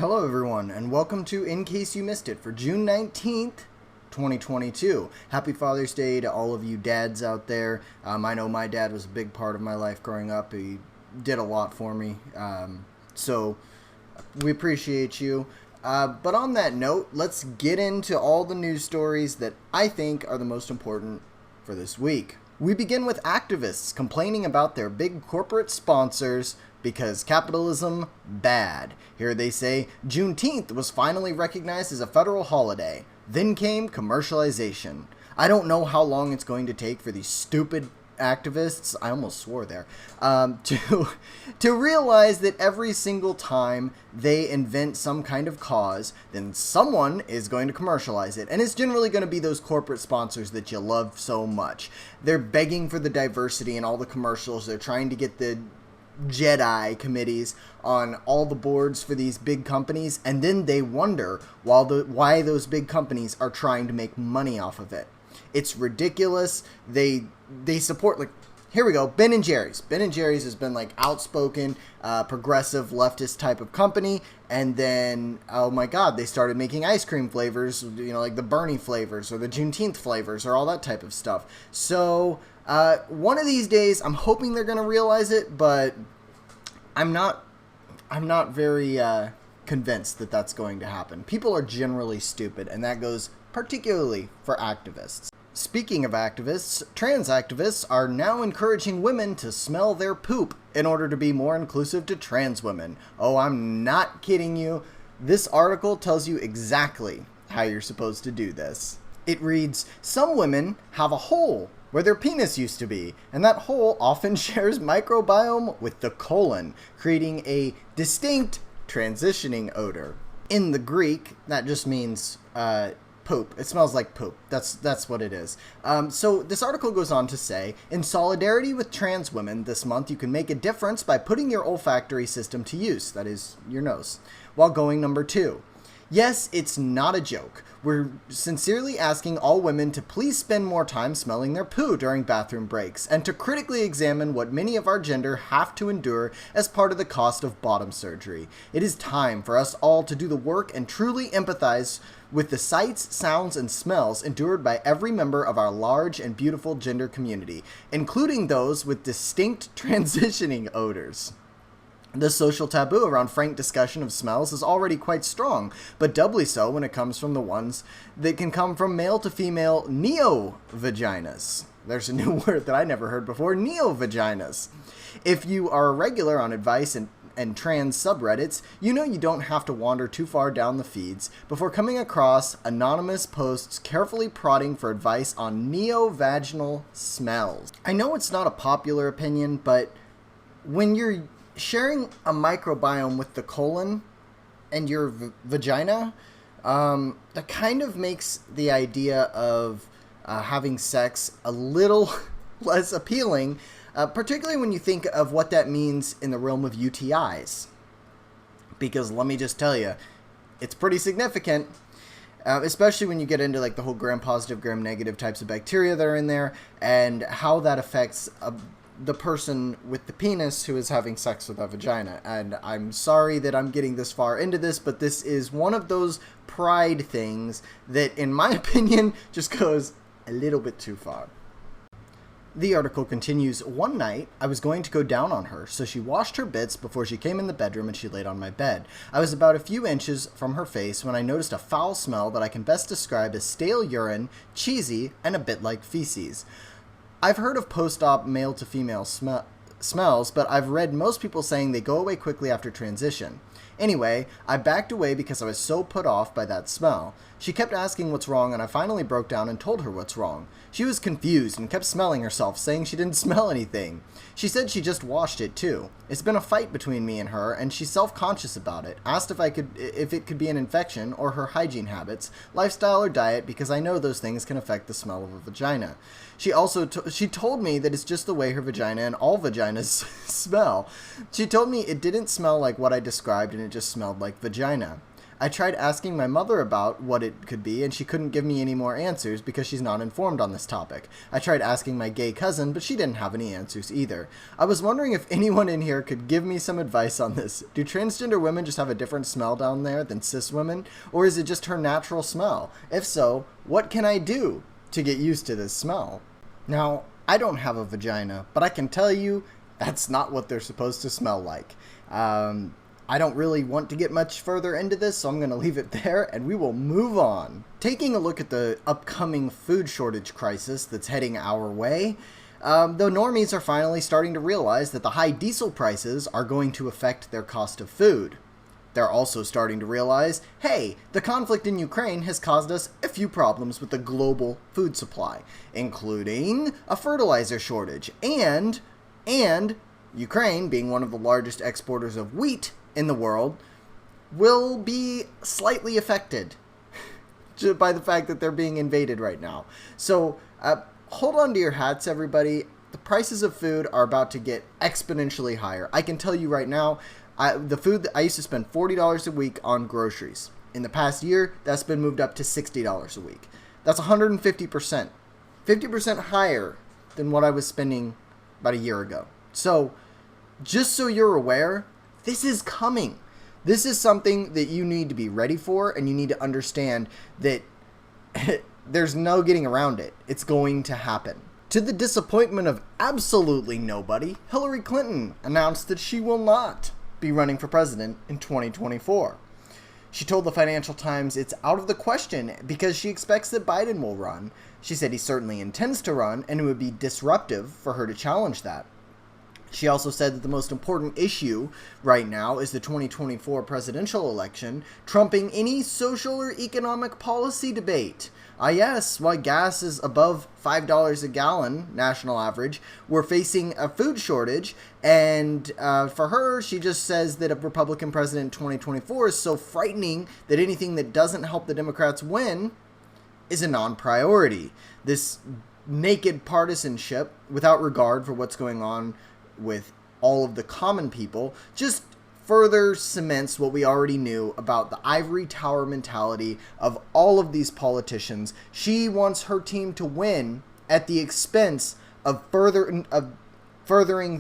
Hello everyone, and welcome to In Case You Missed It for June 19th, 2022. Happy Father's Day to all of you dads out there. I know my dad was a big part of my life growing up. He did a lot for me, so we appreciate you. But on that note, let's get into all the news stories that I think are the most important for this week. We begin with activists complaining about their big corporate sponsors because capitalism bad. Here they say Juneteenth was finally recognized as a federal holiday. Then came commercialization. I don't know how long it's going to take for these stupid activists, I almost swore there, to realize that every single time they invent some kind of cause, then someone is going to commercialize it. And it's generally going to be those corporate sponsors that you love so much. They're begging for the diversity in all the commercials. They're trying to get the Jedi committees on all the boards for these big companies, and then they wonder why those big companies are trying to make money off of it. It's ridiculous. They support, like, here we go, Ben & Jerry's. Ben & Jerry's has been, like, outspoken, progressive, leftist type of company, and then, oh my god, they started making ice cream flavors, you know, like the Bernie flavors, or the Juneteenth flavors, or all that type of stuff. So, one of these days, I'm hoping they're going to realize it, but I'm not very, convinced that that's going to happen. People are generally stupid, and that goes particularly for activists. Speaking of activists, trans activists are now encouraging women to smell their poop in order to be more inclusive to trans women. Oh, I'm not kidding you. This article tells you exactly how you're supposed to do this. It reads, some women have a hole where their penis used to be, and that hole often shares microbiome with the colon, creating a distinct transitioning odor. In the Greek, that just means poop. It smells like poop. That's what it is. So this article goes on to say, in solidarity with trans women, this month you can make a difference by putting your olfactory system to use, that is, your nose, while going number 2. Yes, it's not a joke. We're sincerely asking all women to please spend more time smelling their poo during bathroom breaks, and to critically examine what many of our gender have to endure as part of the cost of bottom surgery. It is time for us all to do the work and truly empathize with the sights, sounds, and smells endured by every member of our large and beautiful gender community, including those with distinct transitioning odors. The social taboo around frank discussion of smells is already quite strong, but doubly so when it comes from the ones that can come from male to female neo-vaginas. There's a new word that I never heard before, neo-vaginas. If you are a regular on advice and trans subreddits, you know you don't have to wander too far down the feeds before coming across anonymous posts carefully prodding for advice on neo-vaginal smells. I know it's not a popular opinion, but when you're sharing a microbiome with the colon and your vagina, that kind of makes the idea of having sex a little less appealing, particularly when you think of what that means in the realm of UTIs. Because let me just tell you, it's pretty significant, especially when you get into like the whole gram-positive, gram-negative types of bacteria that are in there, and how that affects the person with the penis who is having sex with a vagina. And I'm sorry that I'm getting this far into this, but this is one of those pride things that, in my opinion, just goes a little bit too far. The article continues, one night, I was going to go down on her, so she washed her bits before she came in the bedroom and she laid on my bed. I was about a few inches from her face when I noticed a foul smell that I can best describe as stale urine, cheesy, and a bit like feces. I've heard of post-op male-to-female smells, but I've read most people saying they go away quickly after transition. Anyway, I backed away because I was so put off by that smell. She kept asking what's wrong, and I finally broke down and told her what's wrong. She was confused and kept smelling herself, saying she didn't smell anything. She said she just washed it too. It's been a fight between me and her, and she's self-conscious about it. Asked if it could be an infection or her hygiene habits, lifestyle or diet, because I know those things can affect the smell of a vagina. She also she told me that it's just the way her vagina and all vaginas smell. She told me it didn't smell like what I described and it just smelled like vagina. I tried asking my mother about what it could be, and she couldn't give me any more answers because she's not informed on this topic. I tried asking my gay cousin, but she didn't have any answers either. I was wondering if anyone in here could give me some advice on this. Do transgender women just have a different smell down there than cis women, or is it just her natural smell? If so, what can I do to get used to this smell? Now, I don't have a vagina, but I can tell you that's not what they're supposed to smell like. I don't really want to get much further into this, so I'm going to leave it there, and we will move on. Taking a look at the upcoming food shortage crisis that's heading our way, the normies are finally starting to realize that the high diesel prices are going to affect their cost of food. They're also starting to realize, hey, the conflict in Ukraine has caused us a few problems with the global food supply, including a fertilizer shortage, and Ukraine, being one of the largest exporters of wheat in the world, will be slightly affected by the fact that they're being invaded right now. So hold on to your hats, everybody. The prices of food are about to get exponentially higher. I can tell you right now, the food that I used to spend $40 a week on groceries. In the past year, that's been moved up to $60 a week. That's 150%. 50% higher than what I was spending about a year ago. So, just so you're aware, this is coming. This is something that you need to be ready for, and you need to understand that there's no getting around it. It's going to happen. To the disappointment of absolutely nobody, Hillary Clinton announced that she will not be running for president in 2024. She told the Financial Times it's out of the question because she expects that Biden will run. She said he certainly intends to run, and it would be disruptive for her to challenge that. She also said that the most important issue right now is the 2024 presidential election, trumping any social or economic policy debate. Yes, while gas is above $5 a gallon, national average, we're facing a food shortage, and for her, she just says that a Republican president in 2024 is so frightening that anything that doesn't help the Democrats win is a non-priority. This naked partisanship, without regard for what's going on with all of the common people, just further cements what we already knew about the ivory tower mentality of all of these politicians. She wants her team to win at the expense of furthering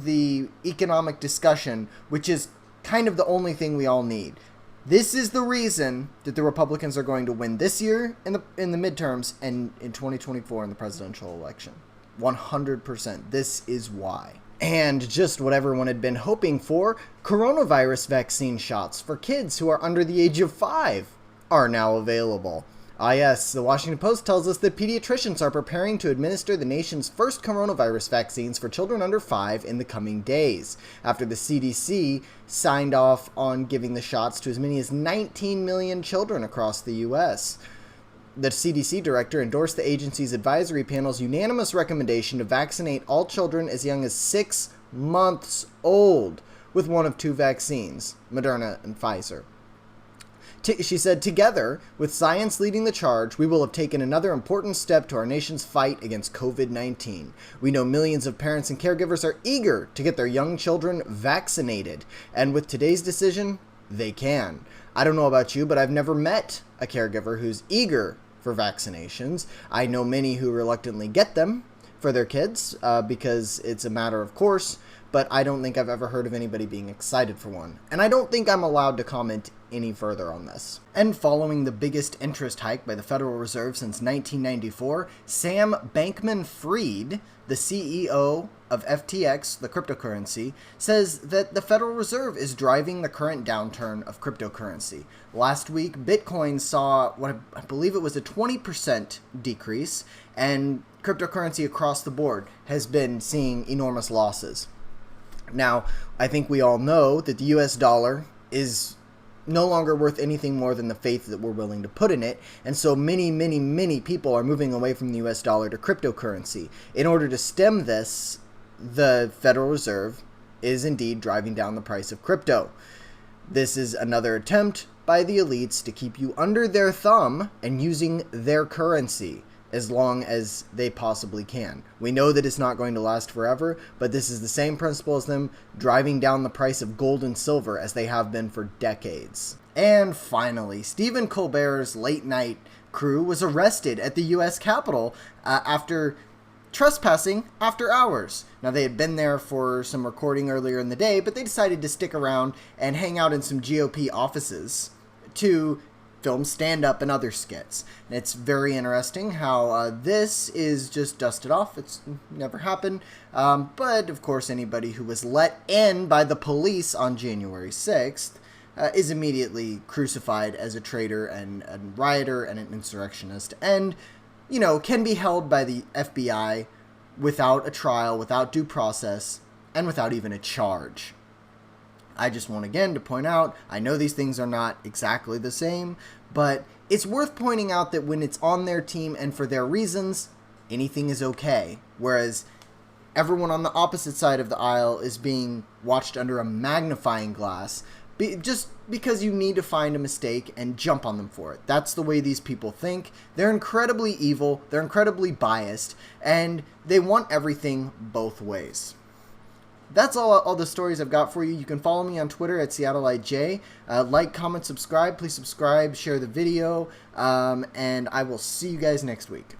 the economic discussion, which is kind of the only thing we all need. This is the reason that the Republicans are going to win this year in the midterms and in 2024 in the presidential election. 100%. This is why. And just what everyone had been hoping for, coronavirus vaccine shots for kids who are under the age of 5 are now available. Yes, the Washington Post tells us that pediatricians are preparing to administer the nation's first coronavirus vaccines for children under 5 in the coming days, after the CDC signed off on giving the shots to as many as 19 million children across the U.S. The CDC director endorsed the agency's advisory panel's unanimous recommendation to vaccinate all children as young as 6 months old with one of 2 vaccines, Moderna and Pfizer. She said, together, with science leading the charge, we will have taken another important step to our nation's fight against COVID-19. We know millions of parents and caregivers are eager to get their young children vaccinated, and with today's decision, they can. I don't know about you, but I've never met a caregiver who's eager for vaccinations. I know many who reluctantly get them for their kids because it's a matter of course, but I don't think I've ever heard of anybody being excited for one. And I don't think I'm allowed to comment any further on this. And following the biggest interest hike by the Federal Reserve since 1994, Sam Bankman-Fried, the CEO of FTX, the cryptocurrency, says that the Federal Reserve is driving the current downturn of cryptocurrency. Last week, Bitcoin saw what I believe it was a 20% decrease, and cryptocurrency across the board has been seeing enormous losses. Now, I think we all know that the US dollar is no longer worth anything more than the faith that we're willing to put in it, and so many people are moving away from the US dollar to cryptocurrency. In order to stem this, the Federal Reserve is indeed driving down the price of crypto. This is another attempt by the elites to keep you under their thumb and using their currency as long as they possibly can. We know that it's not going to last forever, but this is the same principle as them driving down the price of gold and silver as they have been for decades. And finally, Stephen Colbert's late night crew was arrested at the U.S. Capitol after trespassing after hours. Now, they had been there for some recording earlier in the day, but they decided to stick around and hang out in some GOP offices to film stand-up and other skits. And it's very interesting how this is just dusted off. It's never happened. But, of course, anybody who was let in by the police on January 6th is immediately crucified as a traitor and a rioter and an insurrectionist, and, you know, can be held by the FBI without a trial, without due process, and without even a charge. I just want again to point out, I know these things are not exactly the same, but it's worth pointing out that when it's on their team and for their reasons, anything is okay. Whereas everyone on the opposite side of the aisle is being watched under a magnifying glass just because you need to find a mistake and jump on them for it. That's the way these people think. They're incredibly evil, they're incredibly biased, and they want everything both ways. That's all the stories I've got for you. You can follow me on Twitter at SeattleIJ. Like, comment, subscribe. Please subscribe, share the video, and I will see you guys next week.